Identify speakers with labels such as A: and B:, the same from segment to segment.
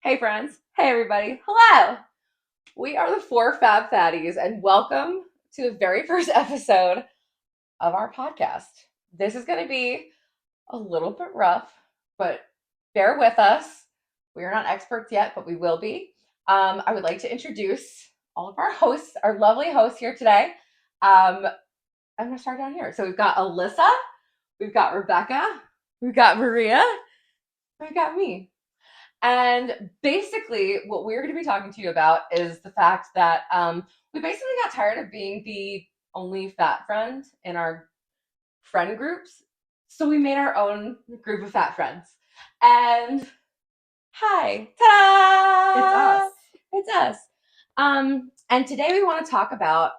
A: Hey friends. Hey everybody. Hello. We are the Four Fab Fatties and welcome to the very first episode of our podcast. This is going to be a little bit rough, but bear with us. We are not experts yet, but we will be. I would like to introduce all of our hosts, our lovely hosts here today. I'm going to start down here. So we've got Alyssa, we've got Rebecca, we've got Miria, we've got me. And basically, what we're going to be talking to you about is the fact that we basically got tired of being the only fat friend in our friend groups. So we made our own group of fat friends. And hi, ta-da! It's us. And today we want to talk about,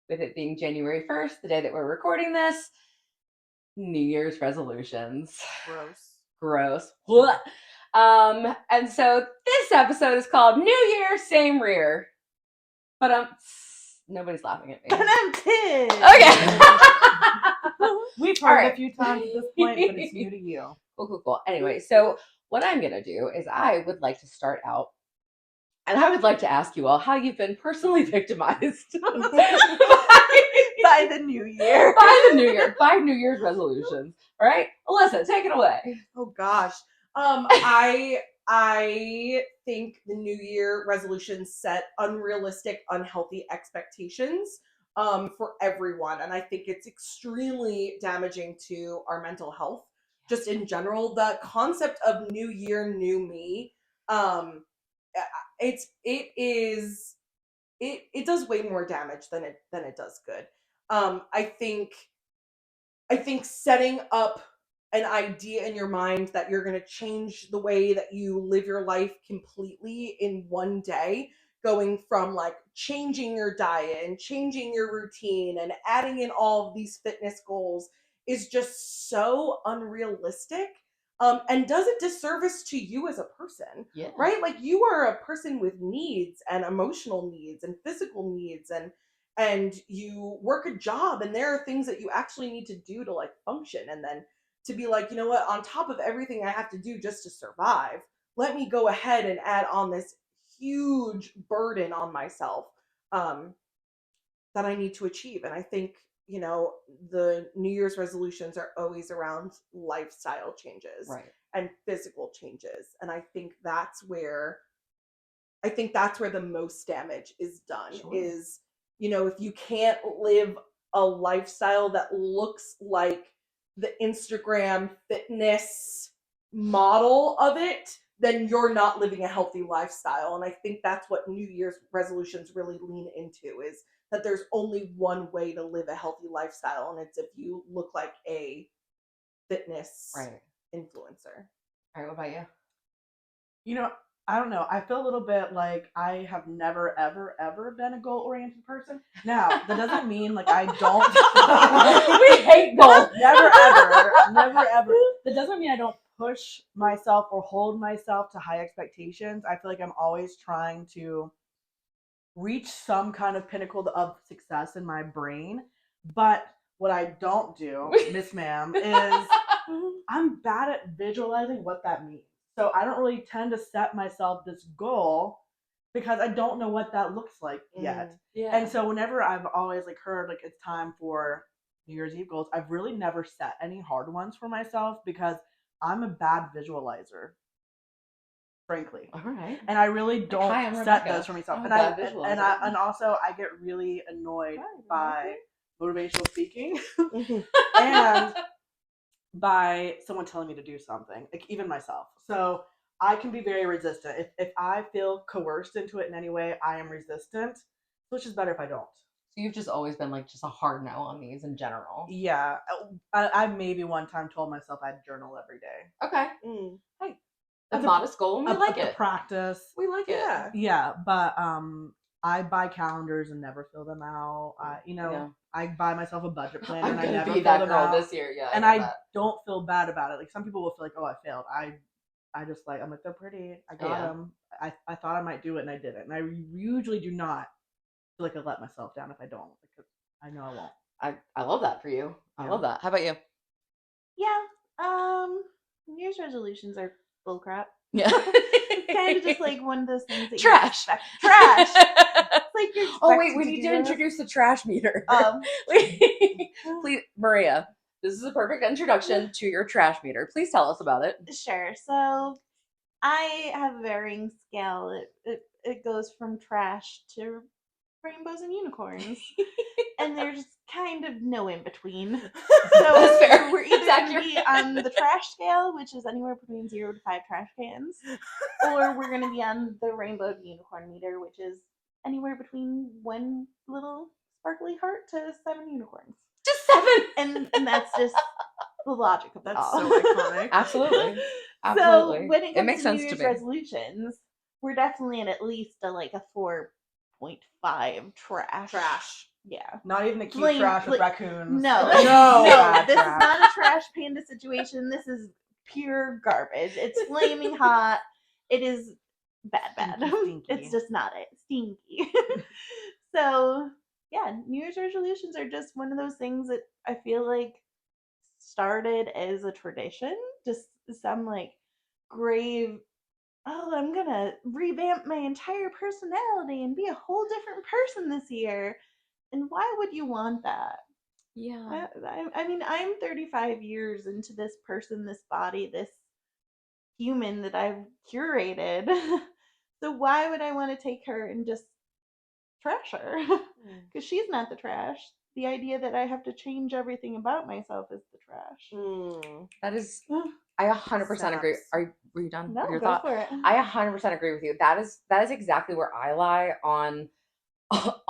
A: with it being January 1st, the day that we're recording this, New Year's resolutions. Gross. And so this episode is called New Year, Same Rear. But nobody's laughing at me.
B: But I'm pissed.
A: Okay.
B: We've heard it a few times at this point, but it's new to you.
A: Cool. Anyway, so what I'm going to do is I would like to start out, and I would like to ask you all how you've been personally victimized
B: by the new year.
A: By New Year's resolutions. All right? Alyssa, take it away.
B: Oh, gosh. I think the New Year resolutions set unrealistic, unhealthy expectations for everyone. And I think it's extremely damaging to our mental health. Just in general, the concept of New Year, New Me, it does way more damage than it does good. I think setting up an idea in your mind that you're going to change the way that you live your life completely in one day, going from like changing your diet and changing your routine and adding in all of these fitness goals, is just so unrealistic, and does a disservice to you as a person.
A: Yeah.
B: Right? Like, you are a person with needs and emotional needs and physical needs, and you work a job, and there are things that you actually need to do to like function. And then to be like, you know what, on top of everything I have to do just to survive, let me go ahead and add on this huge burden on myself that I need to achieve. And I think, you know, the New Year's resolutions are always around lifestyle changes,
A: right,
B: and physical changes. And I think that's where the most damage is done.
A: Sure.
B: Is, you know, if you can't live a lifestyle that looks like the Instagram fitness model of it, then you're not living a healthy lifestyle. And I think that's what New Year's resolutions really lean into, is that there's only one way to live a healthy lifestyle, and it's if you look like a fitness influencer.
A: All right, what about you?
C: You know, I don't know. I feel a little bit like I have never, ever, ever been a goal-oriented person. Now, that doesn't mean like I don't.
A: We hate goals.
C: Never, ever. That doesn't mean I don't push myself or hold myself to high expectations. I feel like I'm always trying to reach some kind of pinnacle of success in my brain. But what I don't do, Miss Ma'am, is I'm bad at visualizing what that means. So I don't really tend to set myself this goal because I don't know what that looks like yet.
A: Yeah.
C: And so whenever I've always like heard like it's time for New Year's Eve goals, I've really never set any hard ones for myself because I'm a bad visualizer, frankly.
A: All right.
C: And I really don't set those for myself. And also I get really annoyed by motivational speaking and by someone telling me to do something, like even myself. So I can be very resistant. If I feel coerced into it in any way, I am resistant. So it's just better if I don't.
A: So you've just always been like just a hard no on these in general.
C: Yeah. I maybe one time told myself I'd journal every day.
A: Okay.
B: Hey,
A: a modest goal, and we like it.
C: Practice.
A: We like it.
C: Yeah, but I buy calendars and never fill them out. I buy myself a budget planner and I never fill them out
A: this year. Yeah,
C: and I don't feel bad about it. Like, some people will feel like, oh, I failed. I just like, I'm like, they're pretty. I got them. I thought I might do it and I didn't. And I usually do not feel like I let myself down if I don't, because I know I won't.
A: I love that for you. I love that. How about you?
D: Yeah. New Year's resolutions are bullcrap.
A: Yeah.
D: of just like one of those things that
A: Trash.
D: you expect. Trash. It's like you're
A: Oh wait,
D: expected
A: we
D: to
A: need
D: do
A: to
D: this.
A: introduce the trash meter.
D: Um,
A: Please, Maria, this is a perfect introduction to your trash meter. Please tell us about it.
D: Sure. So I have a varying scale. It goes from trash to rainbows and unicorns, and there's kind of no in between. So
A: That's fair.
D: we're either
A: That's
D: going to be
A: accurate.
D: on the trash scale, which is anywhere between 0 to 5 trash cans, or we're going to be on the rainbow to unicorn meter, which is anywhere between 1 little sparkly heart to 7 unicorns.
A: Just 7.
D: And that's just the logic of it
B: That's
D: all.
B: so iconic.
A: Absolutely.
D: So
A: Absolutely.
D: when it comes
A: makes
D: to New
A: sense to
D: Year's
A: me.
D: resolutions, we're definitely at least a 4.5 trash.
B: Trash.
D: Yeah.
C: Not even the cute
D: Blame-
C: trash with
D: like-
C: raccoons.
D: No,
C: no, bad
D: this is
C: trash.
D: not a trash panda situation. This is pure garbage. It's flaming hot. It is bad.
C: Stinky.
D: It's just not it. Stinky. So yeah, New Year's resolutions are just one of those things that I feel like started as a tradition, just some like grave, oh, I'm gonna revamp my entire personality and be a whole different person this year. And why would you want that?
A: Yeah.
D: I mean, I'm 35 years into this person, this body, this human that I've curated. So why would I want to take her and just trash her? Because she's not the trash. The idea that I have to change everything about myself is the trash.
A: That is, I 100% agree.
B: Snaps.
A: Were you done
D: No,
A: with your
D: go
A: thought?
D: for it.
A: I 100% agree with you. That is exactly where I lie on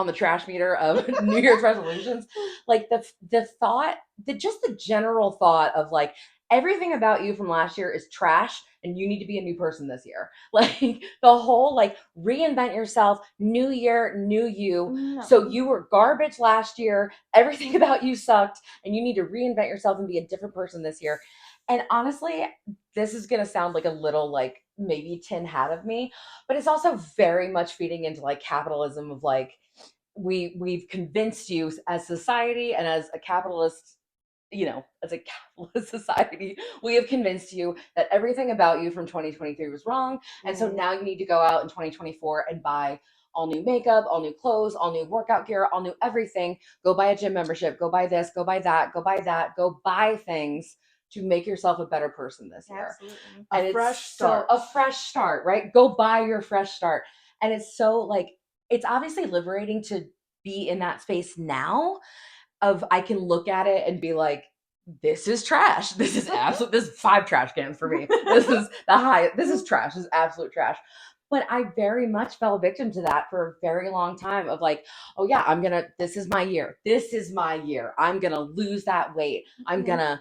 A: the trash meter of New Year's resolutions. Like the thought, just the general thought of like everything about you from last year is trash and you need to be a new person this year. Like the whole like reinvent yourself, new year, new you.
D: No.
A: So you were garbage last year, everything about you sucked, and you need to reinvent yourself and be a different person this year. And honestly, this is going to sound like a little like maybe tin hat of me, but it's also very much feeding into like capitalism of like we've convinced you as society and as a capitalist, as a capitalist society, we have convinced you that everything about you from 2023 was wrong. And so now you need to go out in 2024 and buy all new makeup, all new clothes, all new workout gear, all new everything. Go buy a gym membership, go buy this, go buy that, go buy that, go buy things to make yourself a better person this year.
D: Absolutely.
A: And
C: A fresh
A: it's
C: start.
A: a fresh start, right? Go buy your fresh start. And it's so like, it's obviously liberating to be in that space now of I can look at it and be like, this is trash. This is absolute, this is 5 trash cans for me. This is this is trash. This is absolute trash. But I very much fell victim to that for a very long time of like, oh yeah, this is my year. This is my year. I'm going to lose that weight. I'm going to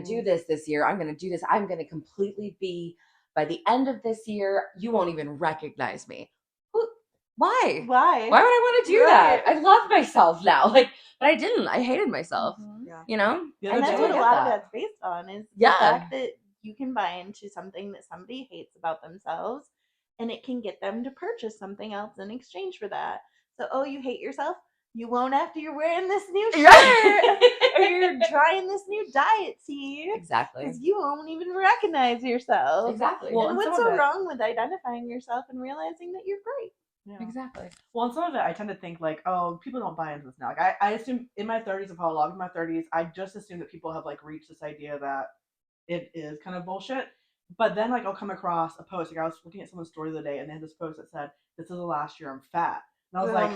A: do this year. I'm going to do this. I'm going to completely be, by the end of this year, you won't even recognize me. Why?
D: Why?
A: Why would I want to do that? I love myself now. Like, but I didn't. I hated myself.
B: Yeah.
A: You know?
C: The
A: I
C: other
D: And that's
C: day-
D: what a
A: get
D: lot of
A: that.
D: that's based on is
A: Yeah.
D: the fact that you can buy into something that somebody hates about themselves and it can get them to purchase something else in exchange for that. So, oh, you hate yourself? You won't after you're wearing this new shirt or you're trying this new diet tea.
A: Exactly.
D: Because you won't even recognize yourself.
A: Exactly.
C: Well,
D: And
C: and
D: what's
C: some
D: so
C: of it-
D: wrong with identifying yourself and realizing that you're great?
C: Yeah.
A: Exactly.
C: Well, and some of it, I tend to think like, oh, people don't buy into this now. Like, I assume in my 30s, and probably a lot of my 30s, I just assume that people have like reached this idea that it is kind of bullshit. But then like I'll come across a post. Like I was looking at someone's story the other day, and they had this post that said, "This is the last year I'm fat," and I was like,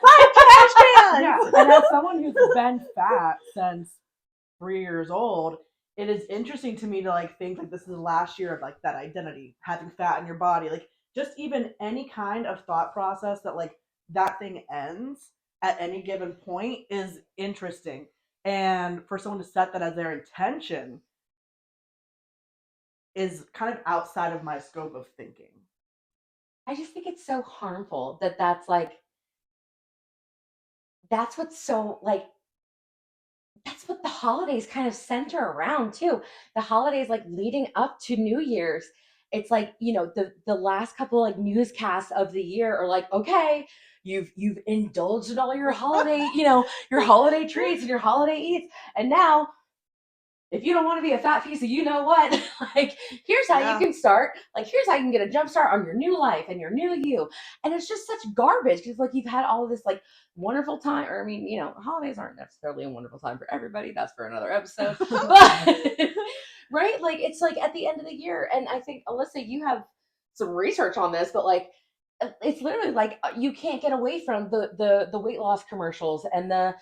D: Five trash cans!
C: yeah. And as someone who's been fat since 3 years old, it is interesting to me to like think like this is the last year of like that identity, having fat in your body, like just even any kind of thought process that like that thing ends at any given point is interesting. And for someone to set that as their intention is kind of outside of my scope of thinking.
A: I just think it's so harmful that's like, that's what's so like, that's what the holidays kind of center around too. The holidays like leading up to New Year's. It's like, the last couple like newscasts of the year are like, okay, you've indulged in all your holiday, your holiday treats and your holiday eats. And now if you don't want to be a fat piece of you know what, like, here's how
B: Yeah.
A: you can start. Like, here's how you can get a jump start on your new life and your new you. And it's just such garbage because, like, you've had all of this, like, wonderful time. Or, I mean, you know, holidays aren't necessarily a wonderful time for everybody. That's for another episode. But, right? Like, it's like at the end of the year. And I think, Alyssa, you have some research on this, but, like, it's literally like you can't get away from the weight loss commercials and the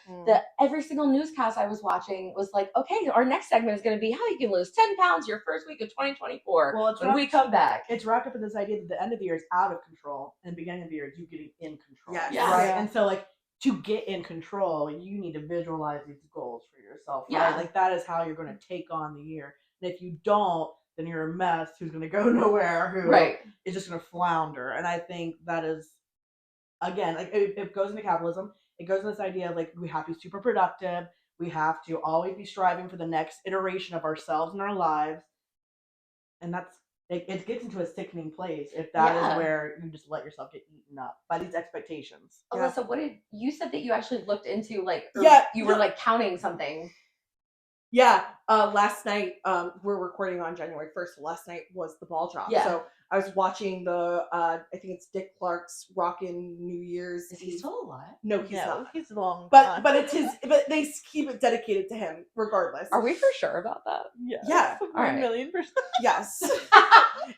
A: every single newscast I was watching was like, okay, our next segment is going to be how you can lose 10 pounds your first week of 2024
C: Well, it's
A: when we come back.
C: It's wrapped up in this idea that the end of the year is out of control and the beginning of the year is you getting in control.
B: Yes.
A: Yeah.
C: Right.
D: Yeah.
C: And so, like, to get in control, you need to visualize these goals for yourself. Right.
A: Yeah.
C: Like, that is how you're going to take on the year. And if you don't, then you're a mess who's going to go nowhere, who
A: Right.
C: is just going to flounder. And I think that is, again, like, it goes into capitalism. It goes into this idea of, like, we have to be super productive. We have to always be striving for the next iteration of ourselves in our lives. And that's, it gets into a sickening place if that
A: Yeah.
C: is where you just let yourself get eaten up by these expectations.
B: Yeah.
A: Alyssa, what did you said that you actually looked into, like, or
B: Yeah,
A: you were
B: yeah.
A: like counting something.
B: Yeah, last night, we're recording on January 1st, so last night was the ball drop.
A: Yeah.
B: So I was watching the, I think it's Dick Clark's Rockin' New Year's
A: Is he
B: Eve.
A: still alive?
B: No, he's
D: No,
B: not.
D: he's long
B: But
D: gone.
B: but it's his, but they keep it dedicated to him regardless.
A: Are we for sure about that?
D: Yes.
B: Yeah.
D: 1,000,000%.
B: Yes.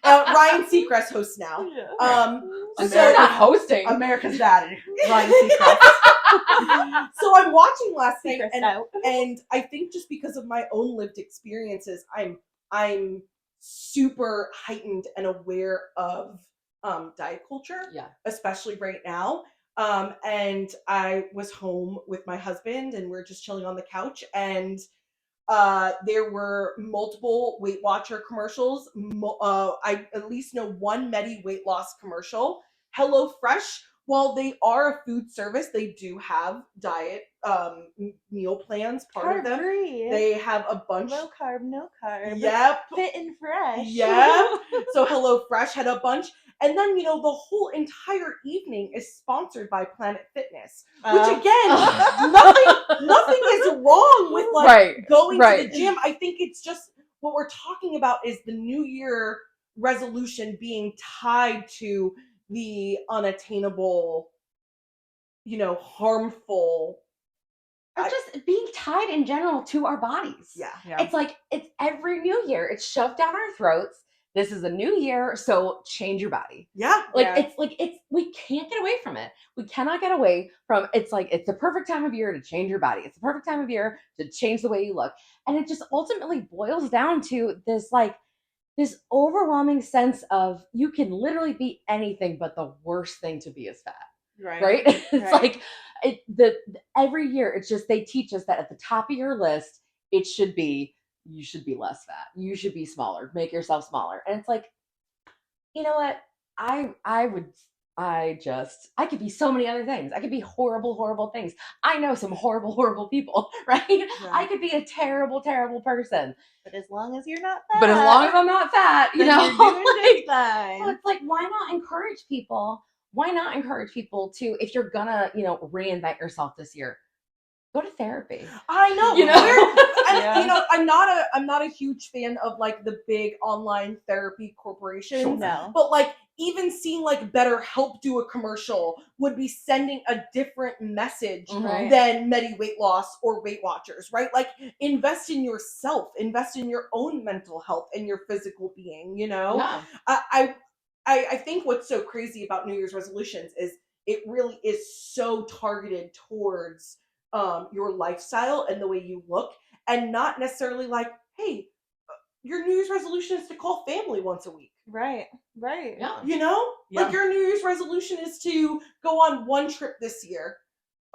B: Ryan Seacrest hosts now.
C: Right.
A: So they're not hosting.
C: America's Daddy, Ryan Seacrest.
B: So I'm watching last night,
D: Secret's
B: and
D: out.
B: and I think just because of my own lived experiences, I'm super heightened and aware of diet culture,
A: Yeah.
B: especially right now. And I was home with my husband, and we're just chilling on the couch, and there were multiple Weight Watcher commercials. I at least know one Medi weight loss commercial. HelloFresh, while they are a food service, they do have diet meal plans. Part of them,
D: Carb-free.
B: they have a bunch.
D: Low carb, no carb.
B: Yep.
D: Fit and fresh.
B: Yep. So HelloFresh had a bunch. And then, you know, the whole entire evening is sponsored by Planet Fitness, which again, nothing is wrong with, like,
A: Right,
B: going
A: right.
B: to the gym. I think it's just what we're talking about is the New Year resolution being tied to the unattainable, you know, harmful.
A: Or just being tied in general to our bodies.
B: Yeah.
A: It's like, it's every new year. It's shoved down our throats. This is a new year, so change your body.
B: Yeah.
A: Like,
D: Yeah.
A: it's we can't get away from it. We cannot get away from, it's like, it's the perfect time of year to change your body. It's the perfect time of year to change the way you look. And it just ultimately boils down to this, like, this overwhelming sense of you can literally be anything, but the worst thing to be is fat. Right? It's
D: Right.
A: like every year it's just they teach us that at the top of your list it should be you should be less fat. You should be smaller. Make yourself smaller. And it's like, you know what? I could be so many other things. I could be horrible things. I know some horrible people, right? I could be a terrible person.
D: But as long as you're not fat.
A: But as long as I'm not fat, you
D: then
A: know,
D: you're doing
A: like,
D: just fine.
A: well, it's like, why not encourage people? Why not encourage people to, if you're gonna, you know, reinvent yourself this year, go to therapy.
B: I know.
A: You know?
B: You know, I'm not a huge fan of, like, the big online therapy corporations.
A: Sure.
D: No.
B: But, like, even seeing, like, BetterHelp do a commercial would be sending a different message
A: Mhm.
B: than Medi Weight Loss or Weight Watchers, right? Like, invest in yourself, invest in your own mental health and your physical being, you know?
A: Yeah.
B: I think what's so crazy about New Year's resolutions is it really is so targeted towards your lifestyle and the way you look, and not necessarily like, hey, your New Year's resolution is to call family once a week.
D: Right.
A: Yeah.
B: You know?
C: Yeah.
B: Like, your New Year's resolution is to go on one trip this year.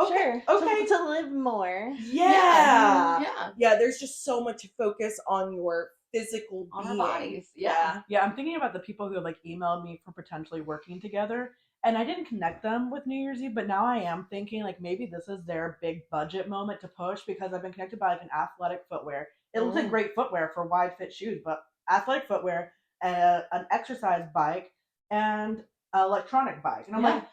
B: Okay.
D: Sure.
B: Okay.
D: To live more.
B: Yeah.
A: Yeah.
B: Yeah, there's just so much focus on your physical
A: On
B: being.
A: our bodies. Yeah.
C: Yeah, I'm thinking about the people who have, like, emailed me for potentially working together, and I didn't connect them with New Year's Eve, but now I am thinking, like, maybe this is their big budget moment to push, because I've been connected by, like, an athletic footwear. It looks like great footwear for wide fit shoes, but athletic footwear, an exercise bike, and an electronic bike. And I'm like,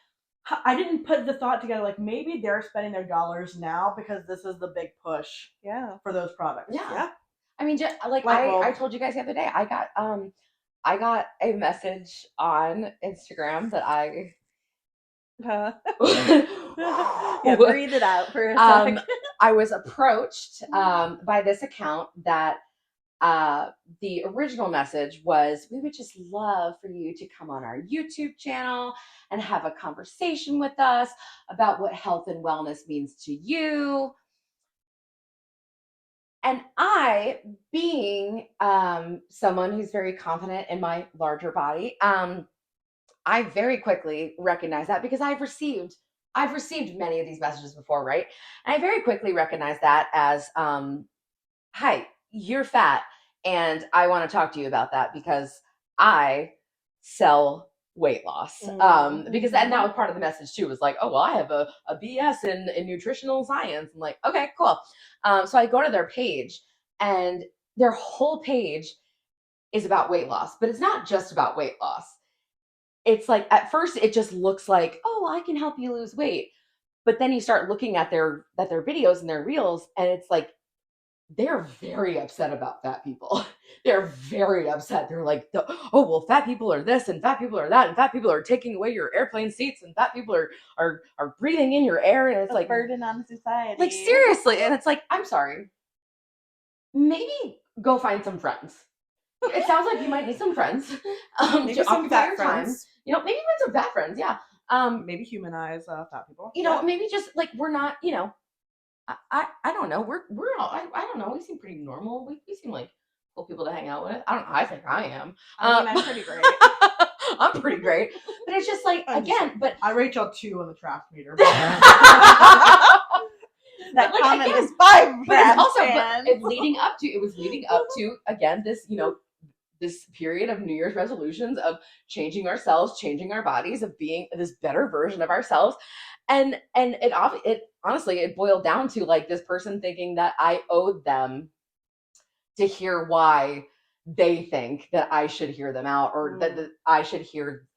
C: I didn't put the thought together, like, maybe they're spending their dollars now because this is the big push
D: Yeah.
C: for those products.
A: Yeah.
B: Yeah.
A: I mean, just like
C: Light bulb.
A: I told you guys the other day, I got a message on Instagram that I
D: Yeah, breathe it out for a
A: um,
D: sec.
A: I was approached by this account that the original message was, we would just love for you to come on our YouTube channel and have a conversation with us about what health and wellness means to you. And I, being someone who's very confident in my larger body, I very quickly recognized that because I've received many of these messages before, right? And I very quickly recognized that as hi, you're fat, and I want to talk to you about that because I sell weight loss. Because and that was part of the message too, was like, oh well, I have a BS in nutritional science. I'm like, okay, cool. So I go to their page, and their whole page is about weight loss, but it's not just about weight loss. It's like at first it just looks like, oh, I can help you lose weight. But then you start looking at their videos and their reels, and it's like they're very upset about fat people. They're very upset. They're like, oh well, fat people are this and fat people are that, and fat people are taking away your airplane seats, and fat people are breathing in your air, and it's
D: A
A: like
D: burden on society.
A: like seriously, and it's like, I'm sorry, maybe go find some friends. It sounds like you might need some friends
B: Maybe
A: to
B: some
A: occupy
B: fat
A: your time.
B: friends.
A: You know, maybe find some fat friends. Yeah.
C: Maybe humanize fat people.
A: You know, maybe just like we're not. You know, I don't know. We're all, I don't know. We seem pretty normal. We seem like cool people to hang out with. I don't know. I think I am.
D: I mean, I'm pretty great.
A: I'm pretty great. But it's just like, again, but
C: I rate y'all 2 on the trash meter.
D: That
A: like,
D: comment
A: again,
D: is 5
A: but it's
D: Brad
A: also
D: fans.
A: it was leading up to again this, you know, this period of New Year's resolutions of changing ourselves, changing our bodies, of being this better version of ourselves. And it honestly, it boiled down to like this person thinking that I owed them to hear why they think that I should hear them out, or that I should hear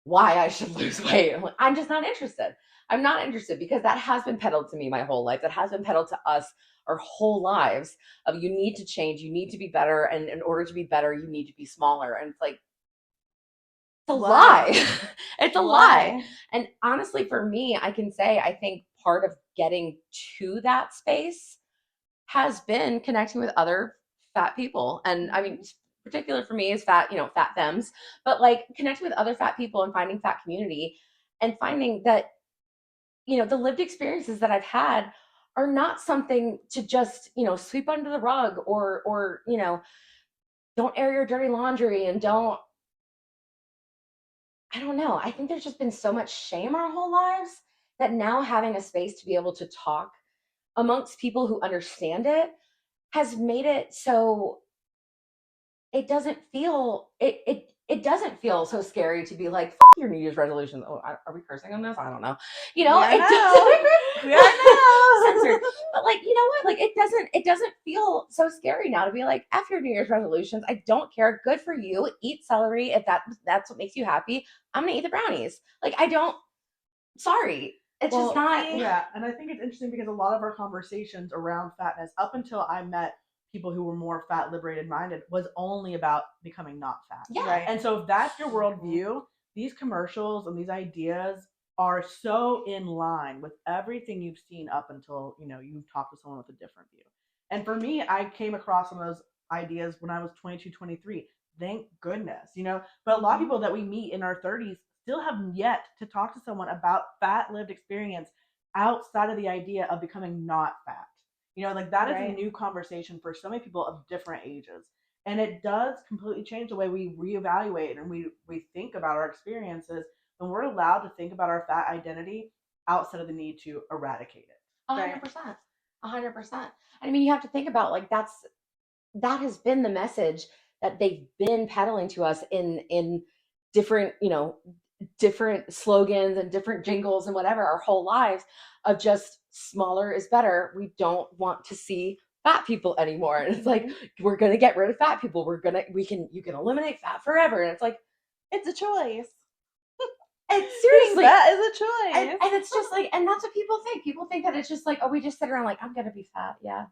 A: why I should lose weight. I'm like, I'm just not interested. I'm not interested because that has been peddled to me my whole life. That has been peddled to us our whole lives of you need to change, you need to be better, and in order to be better, you need to be smaller. And it's like, it's a lie. It's a lie. And honestly, for me, I can say I think part of getting to that space has been connecting with other fat people. And I mean, particular for me is fat, you know, fat femmes, but like connecting with other fat people and finding fat community and finding that, you know, the lived experiences that I've had are not something to just, you know, sweep under the rug, or, you know, don't air your dirty laundry and don't, I don't know. I think there's just been so much shame our whole lives that now having a space to be able to talk amongst people who understand it has made it so it doesn't feel it doesn't feel so scary to be like, fuck your New Year's resolutions. Oh, are we cursing on this? I don't know. You know,
D: We are
A: it
D: now.
A: doesn't.
D: We are now.
A: Censored. But like, you know what? Like, it doesn't feel so scary now to be like, F your New Year's resolutions. I don't care. Good for you. Eat celery if that's what makes you happy. I'm gonna eat the brownies. Like, I don't. Sorry, it's just not.
C: Yeah, and I think it's interesting because a lot of our conversations around fatness, up until I met people who were more fat liberated minded, was only about becoming not fat.
A: Yeah.
D: Right.
C: And so if that's your worldview, these commercials and these ideas are so in line with everything you've seen up until, you know, you've talked to someone with a different view. And for me, I came across some of those ideas when I was 22, 23. Thank goodness, you know. But a lot of people that we meet in our 30s still have yet to talk to someone about fat lived experience outside of the idea of becoming not fat. You know, like that is a new conversation for so many people of different ages. And it does completely change the way we reevaluate and we think about our experiences when we're allowed to think about our fat identity outside of the need to eradicate it.
A: 100%. 100%. I mean, you have to think about like that has been the message that they've been peddling to us in different, you know, different slogans and different jingles and whatever our whole lives, of just smaller is better. We don't want to see fat people anymore. And it's like, we're going to get rid of fat people. You can eliminate fat forever. And it's like,
D: It's a choice.
A: seriously,
D: That is a choice.
A: and it's just like, and that's what people think. People think that it's just like, oh, we just sit around like, I'm gonna be fat. Yeah,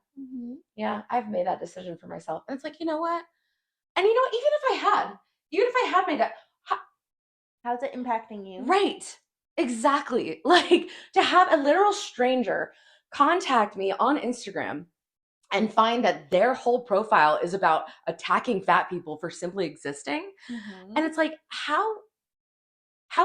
A: yeah, I've made that decision for myself, and it's like, you know what? And you know what? Even if I had made that,
D: How's it impacting you?
A: right, exactly. Like to have a literal stranger contact me on Instagram and find that their whole profile is about attacking fat people for simply existing. And it's like, how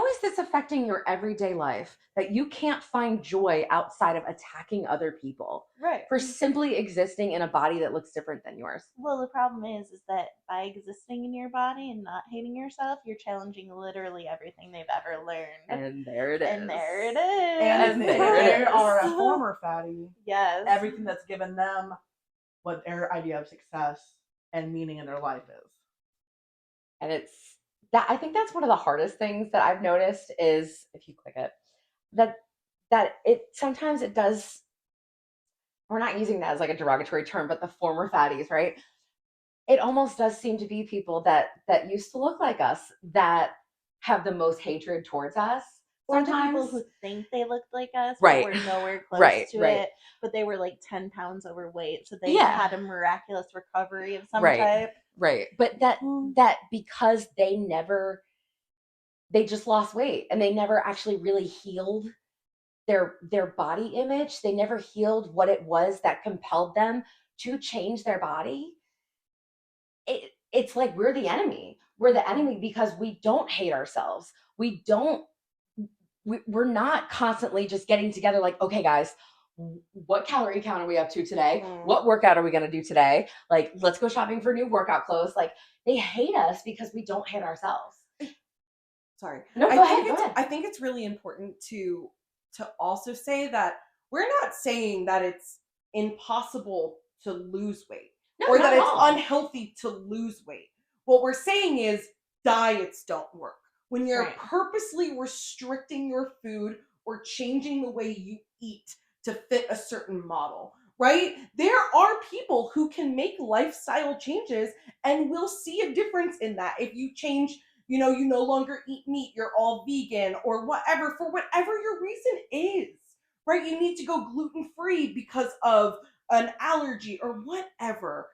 A: is this affecting your everyday life that you can't find joy outside of attacking other people
D: Right.
A: for simply existing in a body that looks different than yours?
D: Well, the problem is that by existing in your body and not hating yourself, you're challenging literally everything they've ever learned.
A: And there it is.
D: And there it is.
C: And if
A: there it
C: they
A: is.
C: are a former fatty,
D: Yes.
C: everything that's given them what their idea of success and meaning in their life is.
A: And it's that, I think that's one of the hardest things that I've noticed is, if you click it, that it sometimes it does, we're not using that as like a derogatory term, but the former fatties, right? It almost does seem to be people that used to look like us that have the most hatred towards us.
D: Or the
A: Sometimes
D: people who think they looked like us,
A: Right.
D: but were nowhere close
A: Right,
D: to
A: right.
D: it, but they were like 10 pounds overweight, so they
A: Yeah.
D: had a miraculous recovery of some
A: Right.
D: type.
A: Right. But that because they just lost weight and they never actually really healed their body image. They never healed what it was that compelled them to change their body. It's like we're the enemy. We're the enemy because we don't hate ourselves. We're not constantly just getting together like, okay, guys, what calorie count are we up to today? What workout are we going to do today? Like, let's go shopping for new workout clothes. Like, they hate us because we don't hate ourselves.
B: Sorry.
A: No,
B: Go
A: ahead.
B: I think it's really important to also say that we're not saying that it's impossible to lose weight or that it's unhealthy to lose weight. What we're saying is diets don't work. When you're purposely restricting your food or changing the way you eat to fit a certain model, right? There are people who can make lifestyle changes and will see a difference in that. If you change, you no longer eat meat, you're all vegan or whatever, for whatever your reason is, right? You need to go gluten-free because of an allergy or whatever.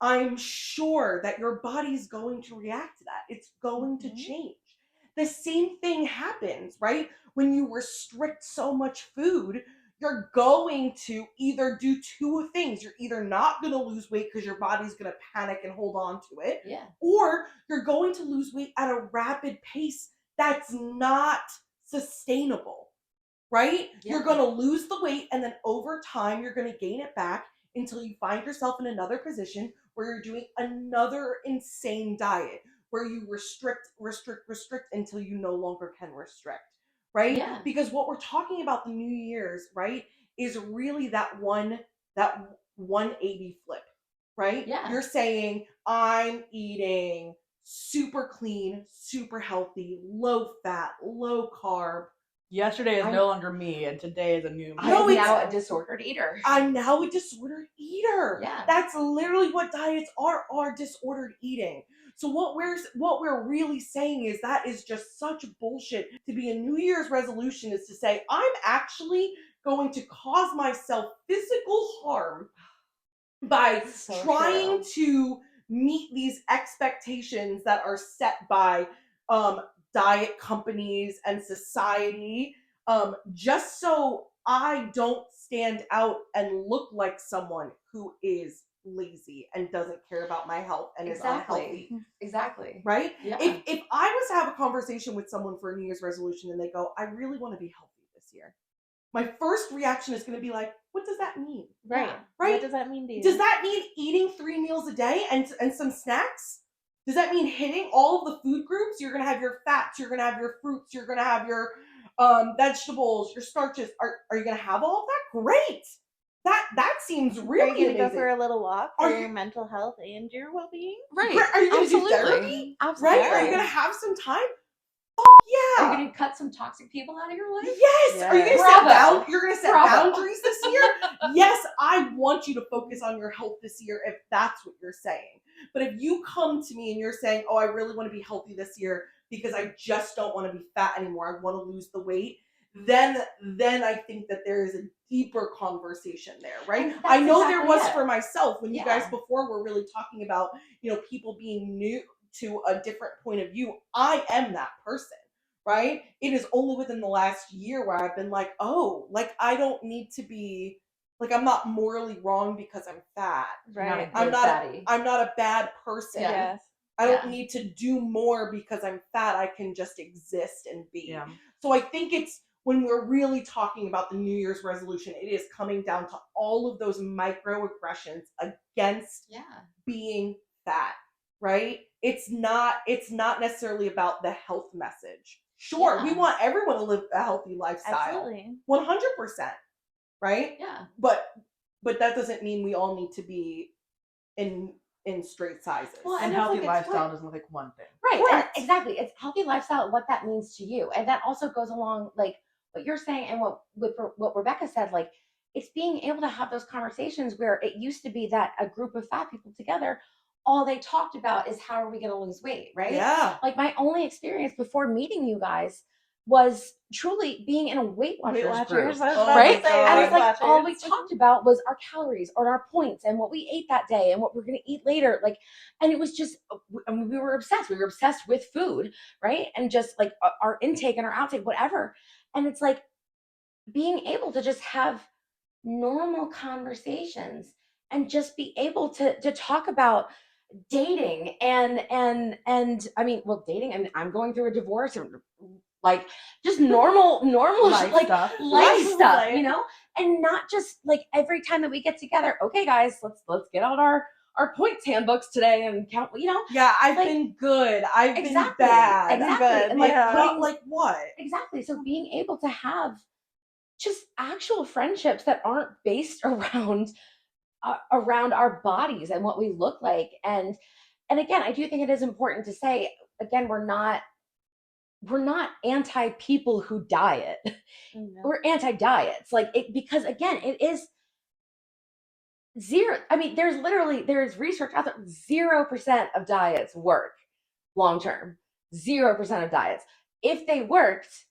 B: I'm sure that your body's going to react to that. It's going to change. The same thing happens, right? When you restrict so much food, you're going to either do two things. You're either not going to lose weight because your body's going to panic and hold on to it, or you're going to lose weight at a rapid pace that's not sustainable, right? You're going to lose the weight, and then over time, you're going to gain it back until you find yourself in another position where you're doing another insane diet where you restrict until you no longer can restrict, right?
A: Yeah.
B: Because what we're talking about the New Year's, right, is really that 180 flip, right?
A: Yeah.
B: You're saying, I'm eating super clean, super healthy, low fat, low carb.
C: Yesterday is no longer me, and today is a new me.
A: I'm now a disordered eater.
B: I'm now a disordered eater.
A: Yeah.
B: That's literally what diets are disordered eating. So what we're really saying is that is just such bullshit. To be a New Year's resolution is to say, I'm actually going to cause myself physical harm by trying to meet these expectations that are set by diet companies and society, just so I don't stand out and look like someone who is lazy and doesn't care about my health and is unhealthy.
A: Exactly.
B: Right?
A: Yeah.
B: If I was to have a conversation with someone for a New Year's resolution and they go, I really want to be healthy this year, my first reaction is going to be like, what does that mean?
D: Right.
B: Right?
D: What does that mean to you?
B: Does that mean eating 3 meals a day and some snacks? Does that mean hitting all of the food groups? You're going to have your fats, you're going to have your fruits, you're going to have your vegetables, your starches. Are you going to have all of that? Great. That seems really amazing.
D: Are you going to go for a little walk for your mental health and your well-being?
A: Right.
B: Are you going to do therapy?
A: Absolutely.
B: Right? Are you going to have some time? Yeah.
A: Are you going to cut some toxic people out of your life?
B: Yes. Are you going to you're going to set boundaries this year? Yes, I want you to focus on your health this year if that's what you're saying. But if you come to me and you're saying, oh, I really want to be healthy this year because I just don't want to be fat anymore, I want to lose the weight, then I think that there is a deeper conversation there, right? I know exactly there was for myself when you guys before were really talking about, people being new to a different point of view. I am that person, right? It is only within the last year where I've been like, oh, like I don't need to be like, I'm not morally wrong because I'm fat.
A: Right.
B: I'm not a bad person.
D: Yes.
B: I don't need to do more because I'm fat. I can just exist and be.
C: Yeah.
B: So I think it's when we're really talking about the New Year's resolution, it is coming down to all of those microaggressions against being fat, right? It's not necessarily about the health message. Sure, we want everyone to live a healthy lifestyle.
D: Absolutely.
B: 100%, right?
A: Yeah.
B: But that doesn't mean we all need to be in straight sizes.
C: Well, and healthy lifestyle doesn't look like one thing.
A: Right. And exactly. It's healthy lifestyle, what that means to you. And that also goes along like what you're saying and what Rebecca said, like it's being able to have those conversations where it used to be that a group of fat people together, all they talked about is how are we going to lose weight, right?
B: Yeah.
A: Like my only experience before meeting you guys was truly being in a Weight Watchers group, right? And it's like all we talked about was our calories or our points and what we ate that day and what we're going to eat later. Like, and it was just, and we were obsessed. We were obsessed with food, right? And just like our intake and our outtake, whatever. And it's like being able to just have normal conversations and just be able to talk about dating and I mean, well, dating. I mean, I'm going through a divorce and like just normal
C: Life
A: like
C: stuff.
A: life stuff, and not just like every time that we get together. Okay, guys, let's get out our points handbooks today and count.
B: Yeah, I've been good. I've been bad.
A: Exactly. And like putting,
B: like what?
A: Exactly. So being able to have just actual friendships that aren't based around our bodies and what we look like, and again, I do think it is important to say again, we're not anti people who diet.
D: No.
A: We're anti diets, like it, because again, it is zero. I mean, there's research out there. 0% of diets work long term. 0% of diets. If they worked,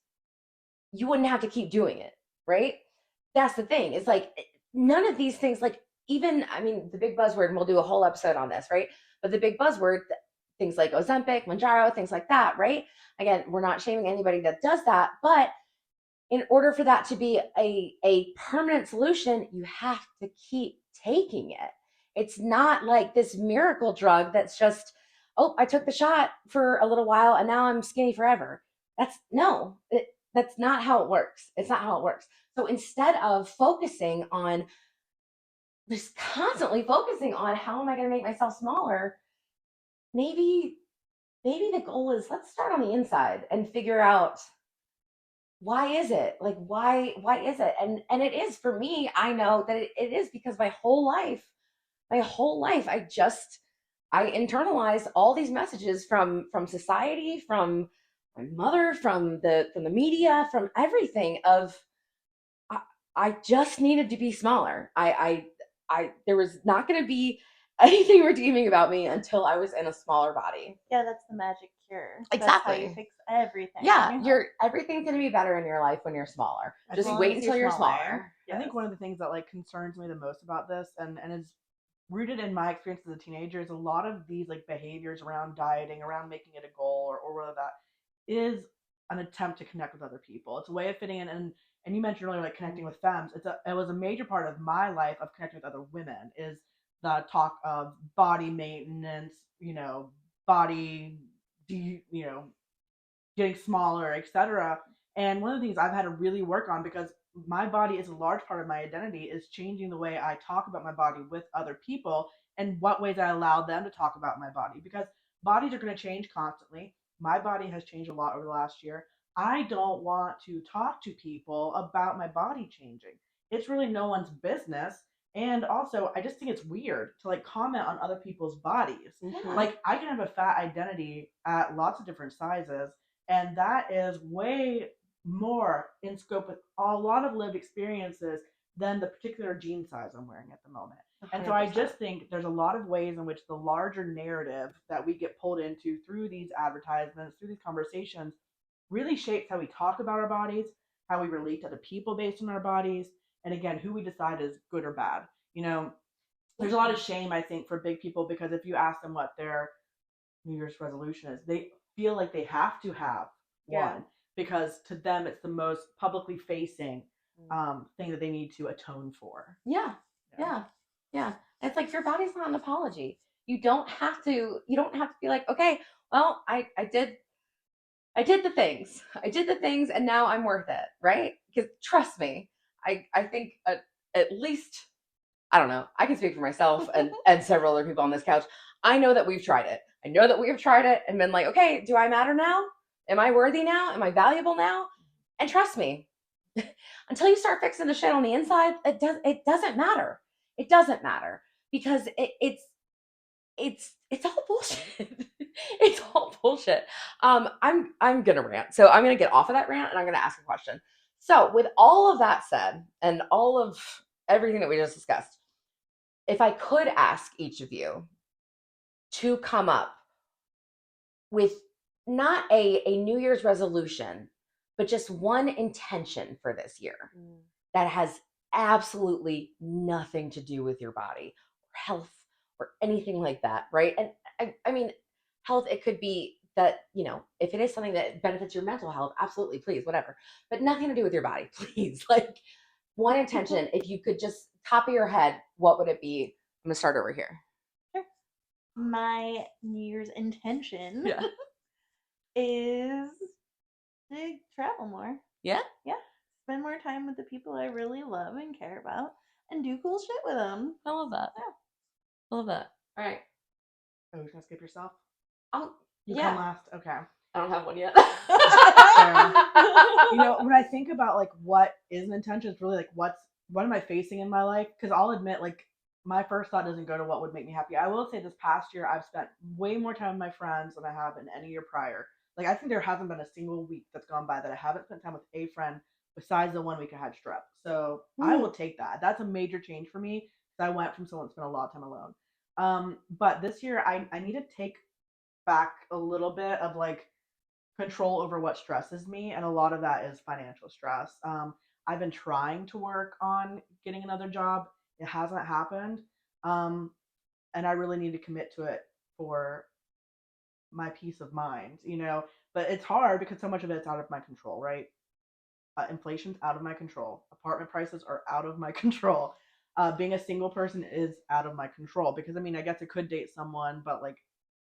A: you wouldn't have to keep doing it, right? That's the thing. It's like none of these things, like even, I mean, the big buzzword, and we'll do a whole episode on this, right? But the big buzzword, things like Ozempic, Mounjaro, things like that, right? Again, we're not shaming anybody that does that, but in order for that to be a permanent solution, you have to keep taking it. It's not like this miracle drug that's just, oh, I took the shot for a little while and now I'm skinny forever. That's not how it works. It's not how it works. So instead of focusing on just constantly focusing on how am I going to make myself smaller, maybe the goal is let's start on the inside and figure out why is it, like why is it, and it is for me. I know that it is because my whole life I internalized all these messages from society, from my mother, from the media, from everything of I just needed to be smaller. I there was not going to be anything redeeming about me until I was in a smaller body.
D: Yeah, that's the magic cure.
A: Exactly.
D: That's how you fix everything.
A: Yeah, everything's going to be better in your life when you're smaller. Just wait until you're smaller.
C: Yes. I think one of the things that like concerns me the most about this and is rooted in my experience as a teenager is a lot of these like behaviors around dieting, around making it a goal or whether that is an attempt to connect with other people. It's a way of fitting in and you mentioned earlier like connecting with femmes. It was a major part of my life of connecting with other women is the talk of body maintenance, body getting smaller, etc. And one of the things I've had to really work on because my body is a large part of my identity is changing the way I talk about my body with other people and what ways I allow them to talk about my body because bodies are going to change constantly. My body has changed a lot over the last year. I don't want to talk to people about my body changing. It's really no one's business. And also, I just think it's weird to like comment on other people's bodies.
B: Mhm.
C: Like, I can have a fat identity at lots of different sizes, and that is way more in scope with a lot of lived experiences than the particular jean size I'm wearing at the moment. And so I
A: 100%.
C: just think there's a lot of ways in which the larger narrative that we get pulled into through these advertisements, through these conversations, really shapes how we talk about our bodies, how we relate to other people based on our bodies, and again, who we decide is good or bad. There's a lot of shame, I think, for big people because if you ask them what their New Year's resolution is, they feel like they have to have
D: Yeah.
C: one because to them it's the most publicly facing thing that they need to atone for.
A: Yeah. It's like your body's not an apology. You don't have to be like, okay, well, I did the things. I did the things and now I'm worth it, right? Because trust me, I think at least, I don't know, I can speak for myself and several other people on this couch. I know that we've tried it. I know that we've tried it and been like, okay, do I matter now? Am I worthy now? Am I valuable now? And trust me, until you start fixing the shit on the inside, it doesn't matter. It doesn't matter because it's all bullshit. It's all bullshit. I'm gonna rant. So I'm gonna get off of that rant and I'm gonna ask a question. So with all of that said, and all of everything that we just discussed, if I could ask each of you to come up with not a New Year's resolution, but just one intention for this year that has absolutely nothing to do with your body or health or anything like that, right? And I mean, health, it could be that, if it is something that benefits your mental health, absolutely, please, whatever, but nothing to do with your body, please. Like one intention, if you could just top of your head, what would it be? I'm gonna start over here.
D: My New Year's intention
A: Yeah.
D: is to travel more.
A: Yeah?
D: Yeah. Spend more time with the people I really love and care about and do cool shit with them.
A: I love that.
D: Yeah.
A: I love that. All right.
C: Oh, you're gonna skip yourself?
A: You
C: Come last. Okay.
A: I don't have one yet.
C: When I think about like what is an intention, it's really like what am I facing in my life? Because I'll admit, like my first thought doesn't go to what would make me happy. I will say this past year I've spent way more time with my friends than I have in any year prior. Like I think there hasn't been a single week that's gone by that I haven't spent time with a friend besides the 1 week I had strep. So I will take that. That's a major change for me. I went from someone that spent a lot of time alone. But this year I need to take back a little bit of like control over what stresses me, and a lot of that is financial stress. I've been trying to work on getting another job. It hasn't happened, and I really need to commit to it for my peace of mind. But it's hard because so much of it's out of my control, right? Inflation's out of my control. Apartment prices are out of my control. Being a single person is out of my control because I guess I could date someone, but like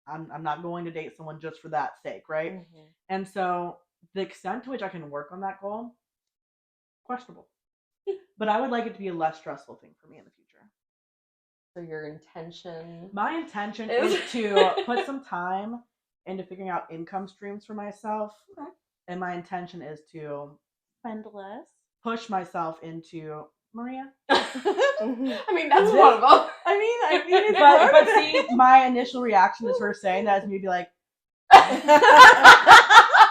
C: I'm not going to date someone just for that sake, right?
A: Mm-hmm.
C: And so the extent to which I can work on that goal, questionable. But I would like it to be a less stressful thing for me in the future.
A: So your intention?
C: My intention is to put some time into figuring out income streams for myself.
A: Okay.
C: And my intention is to
D: spend less.
C: Push myself into Miria.
A: That's one of them.
C: But see, my initial reaction is her saying that is me be like,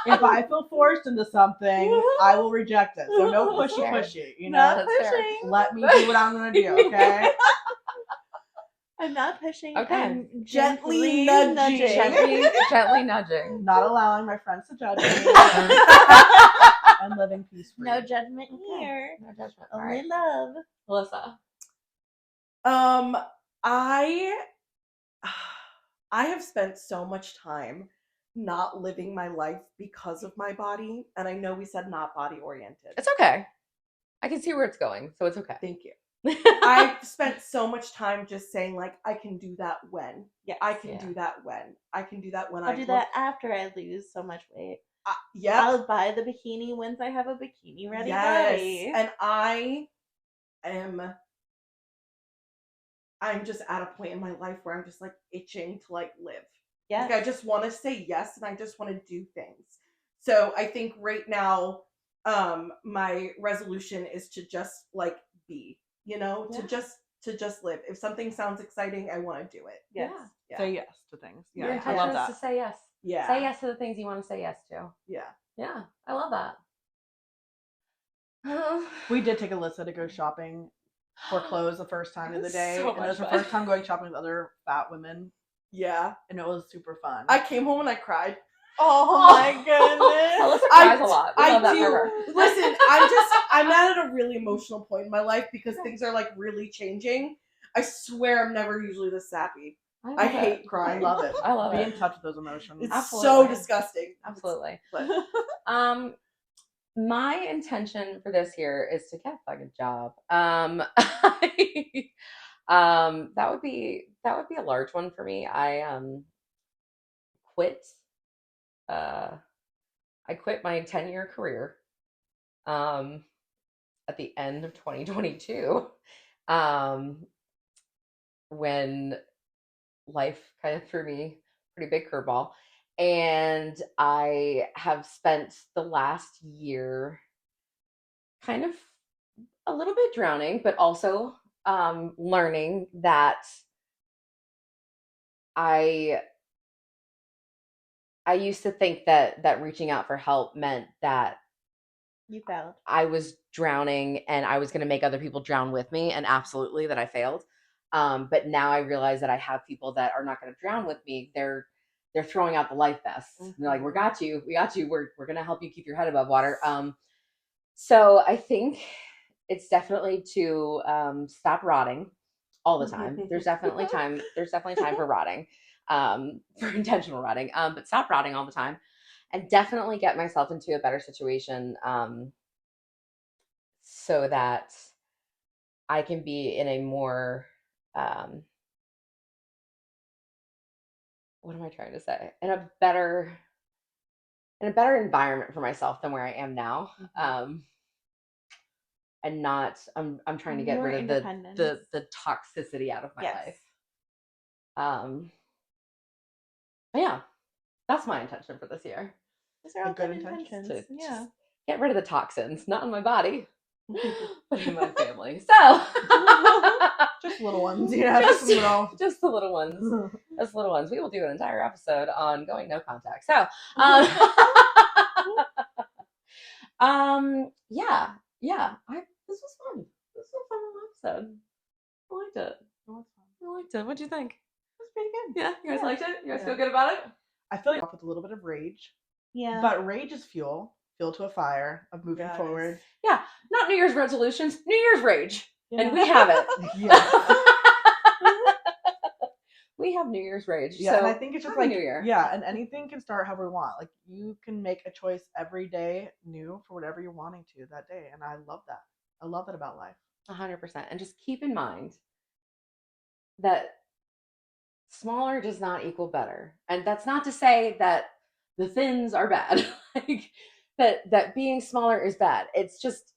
C: if I feel forced into something, I will reject it. So no pushy,
D: Not pushing.
C: Let me do what I'm gonna do, okay?
D: I'm not pushing.
A: Okay.
D: I'm gently nudging.
A: Gently nudging.
C: Not allowing my friends to judge me. And living peacefully.
D: No judgment here.
A: No judgment.
D: Only love.
A: Alyssa.
B: I have spent so much time not living my life because of my body, and I know we said not body oriented.
A: It's okay. I can see where it's going, so it's okay.
B: Thank you. I've spent so much time just saying like I can do that when.
D: Yes.
B: I can do that when. I can do that when
D: I'll do that after I lose so much weight.
B: Yeah.
D: I'll buy the bikini once I have a bikini ready body.
B: And I'm just at a point in my life where I'm just like itching to like live.
D: Yes.
B: Like I just want to say yes and I just want to do things. So I think right now, my resolution is to just like be, to just live. If something sounds exciting, I want to do it.
D: Yes.
C: Yeah. Say yes to things.
A: Your
C: Yeah, I love
A: intention
C: that.
A: is to say yes.
B: Yeah.
A: Say yes to the things you want to say yes to.
B: Yeah.
A: Yeah, I love that.
C: We did take Alyssa to go shopping for clothes the first time of the
A: It's
C: day.
A: so
C: And it was
A: much
C: her
A: fun.
C: first time going shopping with other fat women.
B: Yeah.
C: And it was super fun.
B: I came home and I cried.
D: Oh my goodness.
A: Alyssa cries a lot. We love that
B: do.
A: for her.
B: Listen, I'm at a really emotional point in my life because things are like really changing. I swear I'm never usually this sappy. I hate
C: I
B: crying.
C: love it.
A: I love
C: Be
A: it.
C: in touch with those emotions.
B: It's
A: Absolutely.
B: so disgusting.
A: Absolutely.
B: But
A: My intention for this year is to get a fucking job. That would be a large one for me. Quit. I quit my 10-year career. At the end of 2022. When life kind of threw me a pretty big curveball. And I have spent the last year kind of a little bit drowning, but also learning that I used to think that reaching out for help meant that
D: You failed.
A: I was drowning and I was going to make other people drown with me, and absolutely that I failed. But now I realize that I have people that are not going to drown with me. They're throwing out the life vests.
B: Mm-hmm.
A: They're like, "We got you. We're going to help you keep your head above water." So I think it's definitely to stop rotting all the time. There's definitely time. There's definitely time for rotting, for intentional rotting. But stop rotting all the time, and definitely get myself into a better situation, so that I can be in a more what am I trying to say? In a better environment for myself than where I am now. And not I'm trying to get
D: More
A: rid of
D: independence.
A: the toxicity out of my life. But yeah, that's my intention for this year.
D: Those are all
C: good
D: good
C: intentions.
D: intentions.
A: To
D: Yeah.
A: just get rid of the toxins, not in my body, but in my family. So
C: Just little ones, yeah. Just little.
A: Just the little ones. Just little ones. We will do an entire episode on going no contact. So, yeah. This was fun. This was a fun little episode. I liked it. What'd you think?
D: It was pretty good.
A: Yeah, you guys liked it? You guys
C: Yeah.
A: feel good about it?
C: I feel like off with a little bit of rage.
D: Yeah.
C: But rage is fuel to a fire of moving
B: Yes.
C: forward.
A: Yeah, not New Year's resolutions, New Year's rage.
C: Yeah.
A: And we have it.
C: Yeah.
A: We have New Year's rage.
C: Yeah,
A: so
C: and I think it's just
A: Happy
C: like
A: New Year.
C: Yeah, and anything can start however you want. Like you can make a choice every day new for whatever you're wanting to that day, and I love that. I love it about life.
A: 100%. And just keep in mind that smaller does not equal better. And that's not to say that the thins are bad. Like that being smaller is bad. It's just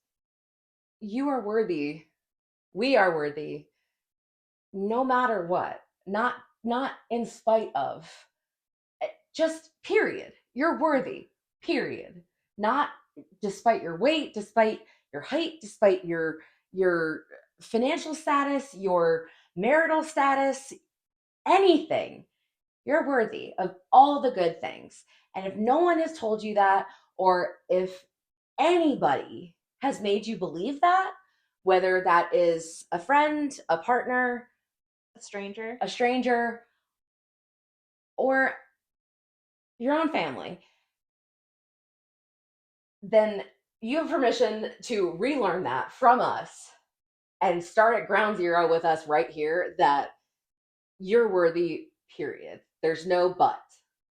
A: you are worthy. We are worthy no matter what. Not in spite of. Just period. You're worthy. Period. Not despite your weight, despite your height, despite your financial status, your marital status, anything. You're worthy of all the good things. And if no one has told you that, or if anybody has made you believe that, whether that is a friend, a partner,
D: A stranger.
A: or your own family, then you have permission to relearn that from us and start at ground zero with us right here, that you're worthy, period. There's no but.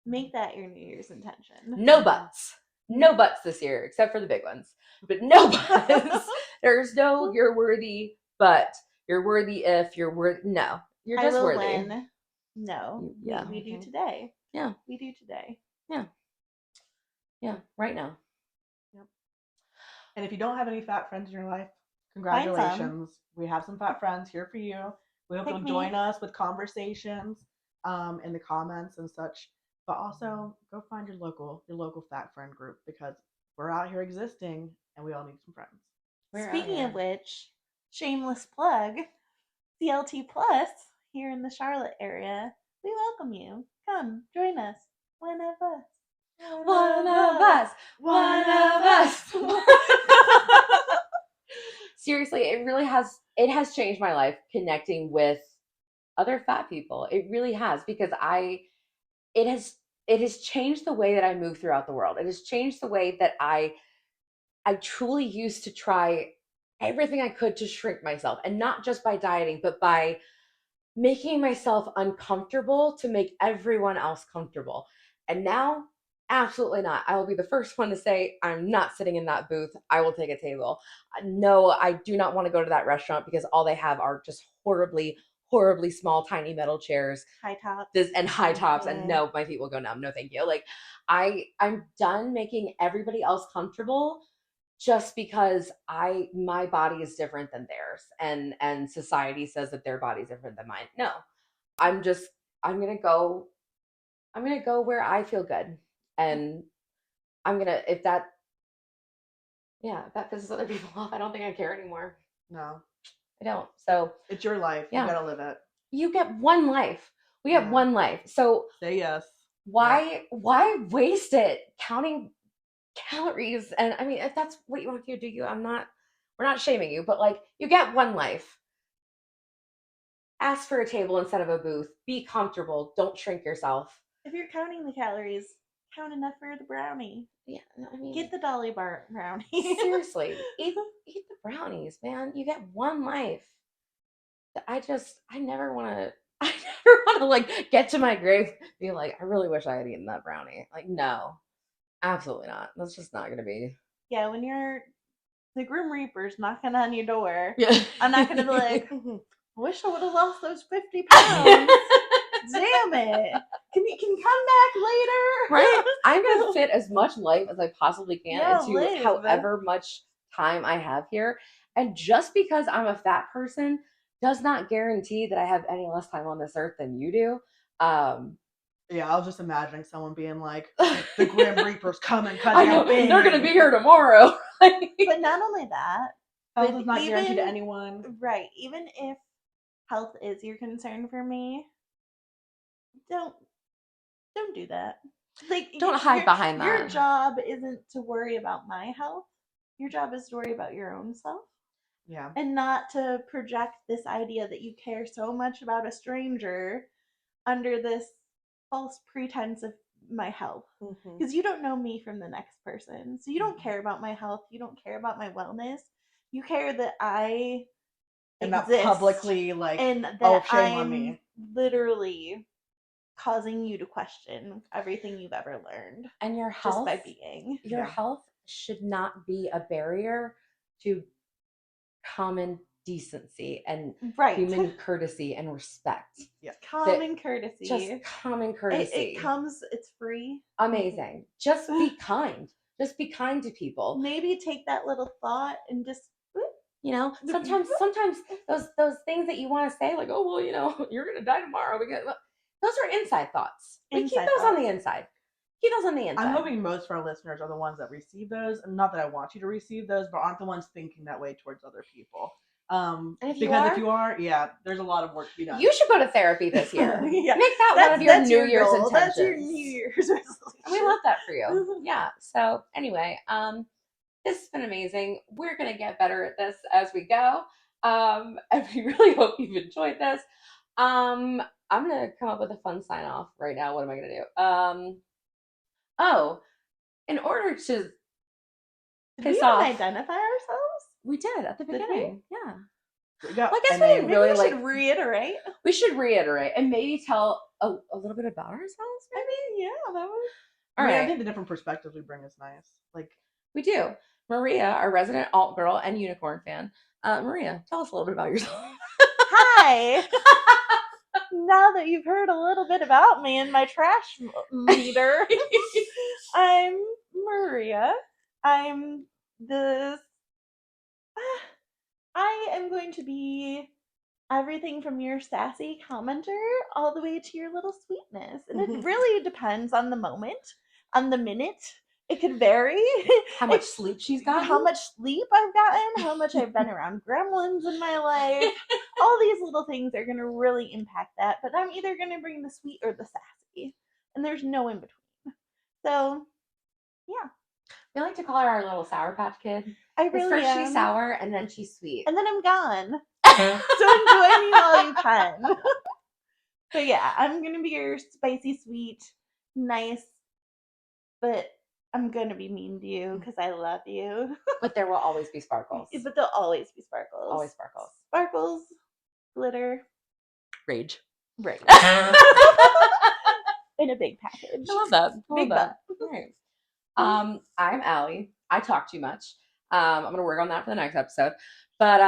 D: Make that your New Year's intention.
A: No buts. No buts this year, except for the big ones. But no buts. There's no you're worthy, but you're worthy if you're worthy. No, you're just
D: I will
A: worthy.
D: win. No.
A: Yeah.
D: We do today.
A: Yeah.
D: We do today.
A: Yeah, right now.
C: And if you don't have any fat friends in your life,
D: Find some.
C: congratulations. We have some fat friends here for you. We hope
D: Pick
C: you'll
D: me.
C: join us with conversations in the comments and such. But also go find your local fat friend group, because we're out here existing and we all need some friends.
A: We're out
D: Speaking of
A: here.
D: which, shameless plug, CLT Plus here in the Charlotte area. We welcome you. Come join us. One of us.
A: One of us. One of us. seriously, it has changed my life connecting with other fat people. It really has, because it has it has changed the way that I move throughout the world. It has changed the way that I truly used to try everything I could to shrink myself, and not just by dieting, but by making myself uncomfortable to make everyone else comfortable. And now, absolutely not. I will be the first one to say, I'm not sitting in that booth. I will take a table. No, I do not want to go to that restaurant because all they have are just horribly, horribly small, tiny metal chairs,
D: High tops.
A: and high tops. And
D: Mhm.
A: no, my feet will go numb. No, thank you. Like, I'm done making everybody else comfortable just because my body is different than theirs, and society says that their body's different than mine. No, I'm just I'm gonna go I'm gonna go where I feel good. And I'm gonna if that yeah, if that pisses other people off, I don't think I care anymore.
C: No,
A: I don't. So
C: it's your life.
A: yeah.
C: You gotta live it.
A: You get one life. We have
C: Yeah.
A: one life. So
C: Say yes.
A: why waste it counting calories? And I mean, if that's what you want to do, we're not shaming you, but like, you get one life. Ask for a table instead of a booth. Be comfortable. Don't shrink yourself.
D: If you're counting the calories, count enough for the brownie.
A: Yeah, I mean,
D: Get the Dolly Bar brownie.
A: seriously, eat the brownies, man. You get one life. I never want to. I never want to like get to my grave, be like, I really wish I had eaten that brownie. Like, no, absolutely not. That's just not gonna be.
D: Yeah, when you're the Grim Reaper's knocking on your door,
A: Yeah,
D: I'm not gonna be like, I wish I would have lost those 50 pounds. Damn it. Can you come back later?
A: Right? I'm gonna fit as much life as I possibly can
D: Yeah,
A: into
D: live.
A: however much time I have here. And just because I'm a fat person does not guarantee that I have any less time on this earth than you do.
C: Yeah, I was just imagining someone being like, the Grim Reaper's coming,
A: I know, they're gonna be here tomorrow.
D: But not only that,
C: Health
D: but
C: is not guaranteed to
D: even-
C: anyone.
D: right, even if health is your concern for me, don't do that. Like,
A: Don't hide behind
D: Your
A: that.
D: job isn't to worry about my health. Your job is to worry about your own self.
C: Yeah.
D: And not to project this idea that you care so much about a stranger under this false pretense of my health. Because you don't know me from the next person. So you don't care about my health. You don't care about my wellness. You care that I
C: And not
D: exist,
C: publicly like,
D: and that
C: oh, shame
D: I'm
C: on me.
D: literally causing you to question everything you've ever learned.
A: And your
D: Just
A: health,
D: by being.
A: your
C: Yeah.
A: health should not be a barrier to common decency and
D: Right.
A: human courtesy and respect.
C: Yeah.
D: Common courtesy.
A: Just common courtesy.
D: It comes, it's free.
A: Amazing. Just be kind. Just be kind to people.
D: Maybe take that little thought and just,
A: You know, sometimes those things that you want to say, like, oh well, you know, you're gonna die tomorrow. Those are inside thoughts. We keep
D: Inside
A: those on
D: thoughts.
A: the inside. Keep those on the inside.
C: I'm hoping most of our listeners are the ones that receive those. And not that I want you to receive those, but aren't the ones thinking that way towards other people.
A: And if
C: If you are, yeah, there's a lot of work to be done.
A: you should go to therapy this year.
D: Yeah.
A: Make that one of your
D: That's
A: New Year's
D: goal.
A: intentions.
D: That's your New Year's resolution.
A: We love that for you. Yeah. So anyway, this has been amazing. We're gonna get better at this as we go. And we really hope you've enjoyed this. I'm gonna come up with a fun sign off right now. What am I gonna do? Oh, in order to
D: Did
A: piss
D: we
A: off,
D: identify ourselves?
A: we did at the
D: Did we?
A: beginning. Yeah.
C: We got
A: Well, I guess
C: a
A: we
C: name.
A: didn't
D: Maybe
A: really
D: we
A: like.
D: should reiterate.
A: We should reiterate and maybe tell a little bit about ourselves.
D: I mean, yeah, that was.
A: All
C: I
A: right.
C: think the different perspectives we bring is nice. Like,
A: We do. Maria, our resident alt girl and unicorn fan. Maria, tell us a little bit about yourself.
D: Hi. Now that you've heard a little bit about me and my trash meter, I'm Maria. I'm the. I am going to be everything from your sassy commenter all the way to your little sweetness. And it really depends on the moment, on the minute. It could vary.
A: How much sleep she's gotten.
D: How much sleep I've gotten, how much I've been around gremlins in my life. All these little things are going to really impact that. But I'm either going to bring the sweet or the sassy. And there's no in between. So, yeah.
A: We like to call her our little Sour Patch Kid.
D: I
A: Because
D: really
A: first she's
D: am.
A: sour and then she's sweet.
D: And then I'm gone. So enjoy me while you can. But yeah, I'm gonna be your spicy, sweet, nice, but I'm gonna be mean to you because I love you.
A: But there will always be sparkles.
D: But there'll always be sparkles.
A: Always sparkles.
D: Sparkles, glitter,
A: Rage.
D: right.
A: I
D: In a big package.
A: love that.
D: Big butt.
A: Right. I'm Allie. I talk too much. I'm gonna work on that for the next episode. But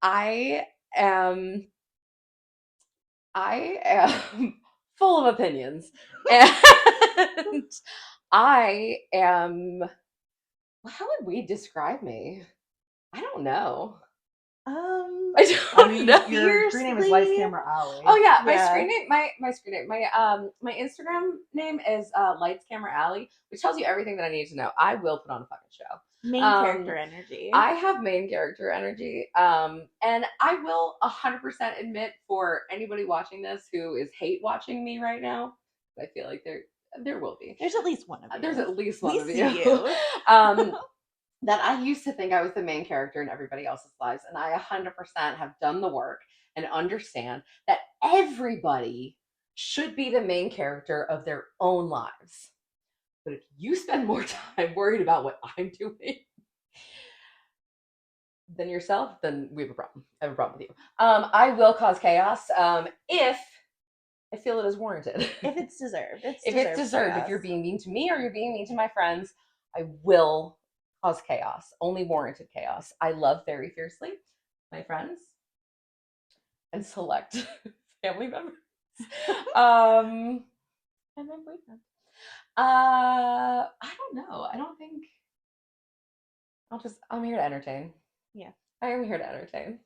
A: I am full of opinions. And I am, how would we describe me? I don't know. I don't know.
C: Your screen name is Lights Camera Alley.
A: Oh yeah, my
D: Yeah.
A: screen name, my Instagram name is Lights Camera Alley, which tells you everything that I need to know. I will put on a fucking show.
D: Main character energy.
A: I have main character energy, and I will 100% admit for anybody watching this who is hate watching me right now, I feel like there will be.
D: There's at least one of you.
A: There's at least one
D: We
A: of
D: see
A: you.
D: you.
A: That I used to think I was the main character in everybody else's lives, and I 100% have done the work and understand that everybody should be the main character of their own lives. But if you spend more time worried about what I'm doing than yourself, then we have a problem. I have a problem with you. I will cause chaos if I feel it is warranted.
D: If it's deserved.
A: If it's deserved, if you're being mean to me or you're being mean to my friends, I will cause chaos, only warranted chaos. I love very fiercely my friends and select family members. And my boyfriend. I don't know. I don't think I'm here to entertain.
D: Yeah.
A: I am here to entertain.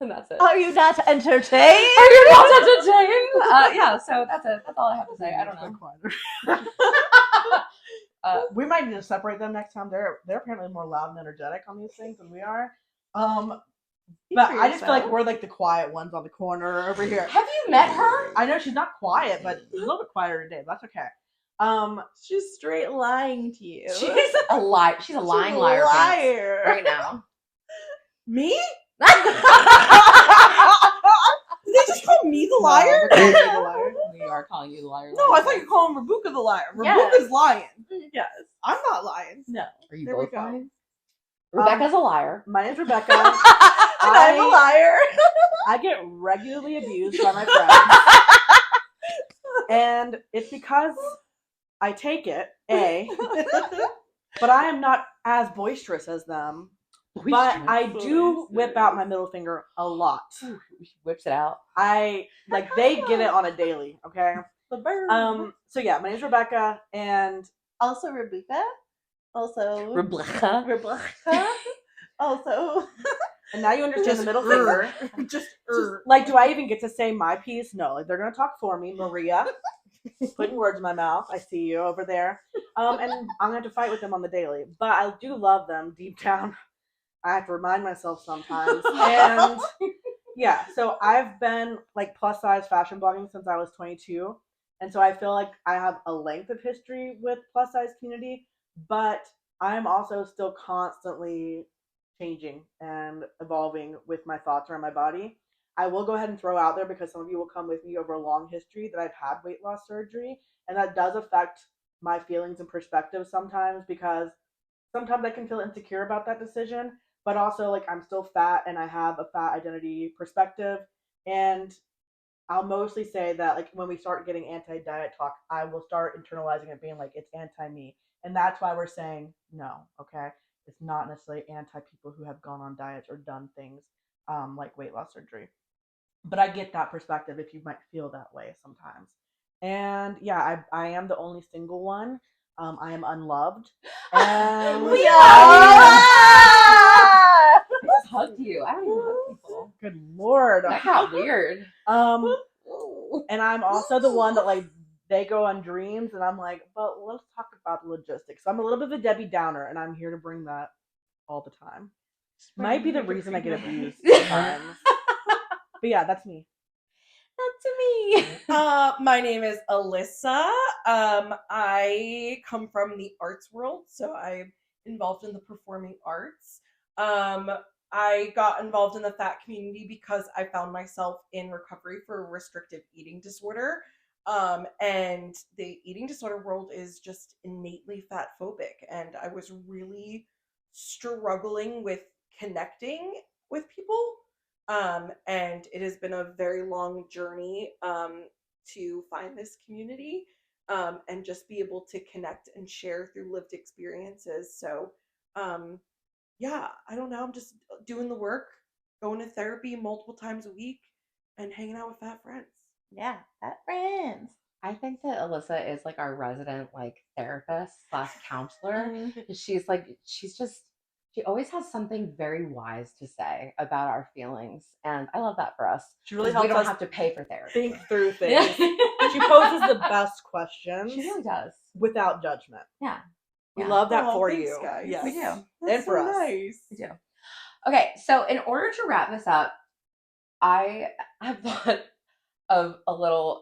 A: And that's it.
D: Are you not entertained?
A: Are you not entertained? Yeah, so that's it. That's all I have to say. I don't know.
C: We might need to separate them next time. They're apparently more loud and energetic on these things than we are. But I just feel like we're like the quiet ones on the corner over here.
A: Have you met her?
C: I know she's not quiet, but she's a little bit quieter today. But that's okay.
D: She's straight lying to you.
A: She's a lie. She's a lying liar.
D: Liar.
A: Right now.
B: Me?
A: No,
B: Did they just call me the liar?
C: No, we're calling you the liar.
A: we are calling you the liar.
B: No, I thought you called Rabuka the liar.
D: Yes.
B: Rabuka's lying.
D: Yes.
B: I'm not lying.
D: No.
A: Are you
B: There we
A: both
B: go.
A: lying? Rebecca's a liar.
C: My name's Rebecca.
D: And I'm a liar.
C: I get regularly abused by my friends. And it's because I take it, A, but I am not as boisterous as them. But I do whip out my middle finger a lot.
A: She whips it out.
C: They get it on a daily, okay?
D: The bird.
C: So yeah, my name's Rebecca, and
D: Also Rebuka. Also
A: Rebecca.
D: Also.
C: and now you understand
B: Just
C: the middle finger.
B: Just
C: Like, do I even get to say my piece? No, like they're gonna talk for me, Miria. Putting words in my mouth. I see you over there. And I'm gonna have to fight with them on the daily. But I do love them deep down. I have to remind myself sometimes. And yeah, so I've been like plus size fashion blogging since I was 22. And so I feel like I have a length of history with plus size community, but I'm also still constantly changing and evolving with my thoughts around my body. I will go ahead and throw out there, because some of you will come with me over a long history, that I've had weight loss surgery, and that does affect my feelings and perspective sometimes, because sometimes I can feel insecure about that decision, but also like I'm still fat and I have a fat identity perspective. And I'll mostly say that like when we start getting anti-diet talk, I will start internalizing it being like it's anti-me. And that's why we're saying no, okay? It's not necessarily anti-people who have gone on diets or done things like weight loss surgery. But I get that perspective if you might feel that way sometimes. And yeah, I am the only single one. I am unloved. And
A: We
D: Ah!
A: I just hugged you. I don't even hug people.
C: good lord.
A: That got weird.
C: And I'm also the one that like they go on dreams and I'm like, but let's talk about the logistics. So I'm a little bit of a Debbie Downer, and I'm here to bring that all the time. Might be the reason I get abused sometimes. But yeah, that's me.
A: Not to me.
B: my name is Alyssa. I come from the arts world, so I involved in the performing arts. I got involved in the fat community because I found myself in recovery for a restrictive eating disorder. And the eating disorder world is just innately fat phobic. And I was really struggling with connecting with people. And it has been a very long journey to find this community and just be able to connect and share through lived experiences. So, yeah, I don't know. I'm just doing the work, going to therapy multiple times a week, and hanging out with fat friends.
D: Yeah, fat friends.
A: I think that Alyssa is like our resident like therapist / counselor. She's like, she always has something very wise to say about our feelings. And I love that for us.
C: She really
A: 'cause we
C: helps
A: don't
C: us
A: have to pay for therapy.
C: think through things.
A: Yeah.
C: She poses the best questions
A: She really does.
C: without judgment.
A: Yeah.
C: We
A: Yeah.
C: love that
B: Aw,
C: for
B: thanks,
C: you.
B: guys.
C: Yes.
A: We do.
B: That's
C: And for
B: so
C: us.
B: nice.
A: We do. Okay, so in order to wrap this up, I have thought of a little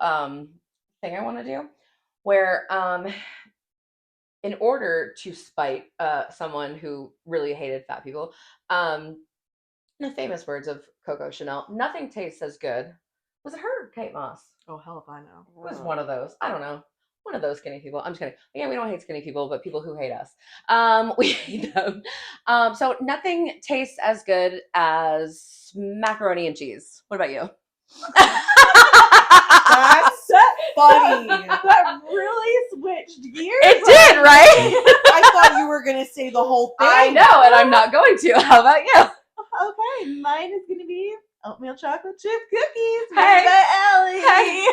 A: thing I want to do where in order to spite someone who really hated fat people, in the famous words of Coco Chanel, nothing tastes as good. Was it her or Kate Moss?
C: Oh, hell if I know.
A: It was one of those. I don't know. One of those skinny people. I'm just kidding. Yeah, we don't hate skinny people, but people who hate us. We hate them. So nothing tastes as good as macaroni and cheese. What about you?
B: That's funny.
D: That really switched gears.
A: It did, right?
B: I thought you were gonna say the whole thing.
A: I know, and I'm not going to. How about you?
D: Okay, mine is gonna be oatmeal chocolate chip cookies.
A: Hey.
D: By Allie.
A: Hey.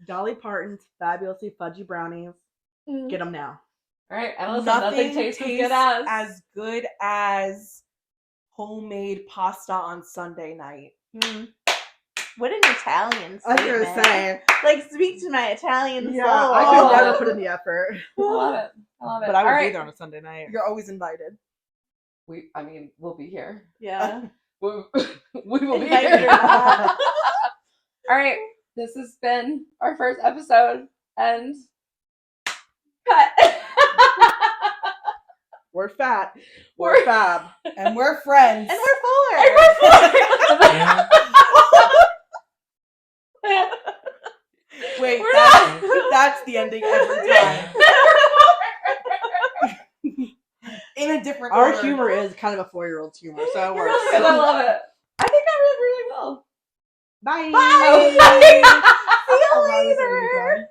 C: Dolly Parton's fabulously fudgy brownies. Get them now.
A: All right, Alyssa, nothing tastes
B: as good as homemade pasta on Sunday night.
D: What an Italian
C: I was
D: statement.
C: gonna say.
D: Like, speak to my Italian
C: Yeah,
D: soul.
C: I could never put in the effort.
A: I love it. I love it.
C: But I would
A: All
C: be
A: right.
C: there on a Sunday night.
B: You're always invited.
A: We'll be here.
D: Yeah.
A: We will be
D: Invited
A: here.
D: or not.
A: All right, this has been our first episode, and cut.
C: We're fat. We're fab.
B: And we're friends.
D: And we're four.
A: And we're
B: Wait,
A: We're
B: that's the ending every time. In a different
C: Our
B: order.
C: humor is kind of a 4-year-old's humor, so it
A: It
C: works.
A: really is. I love it. I think I really will.
C: Bye.
A: Bye.
D: See you
C: Oh, wow, this is
D: later.
C: really fun.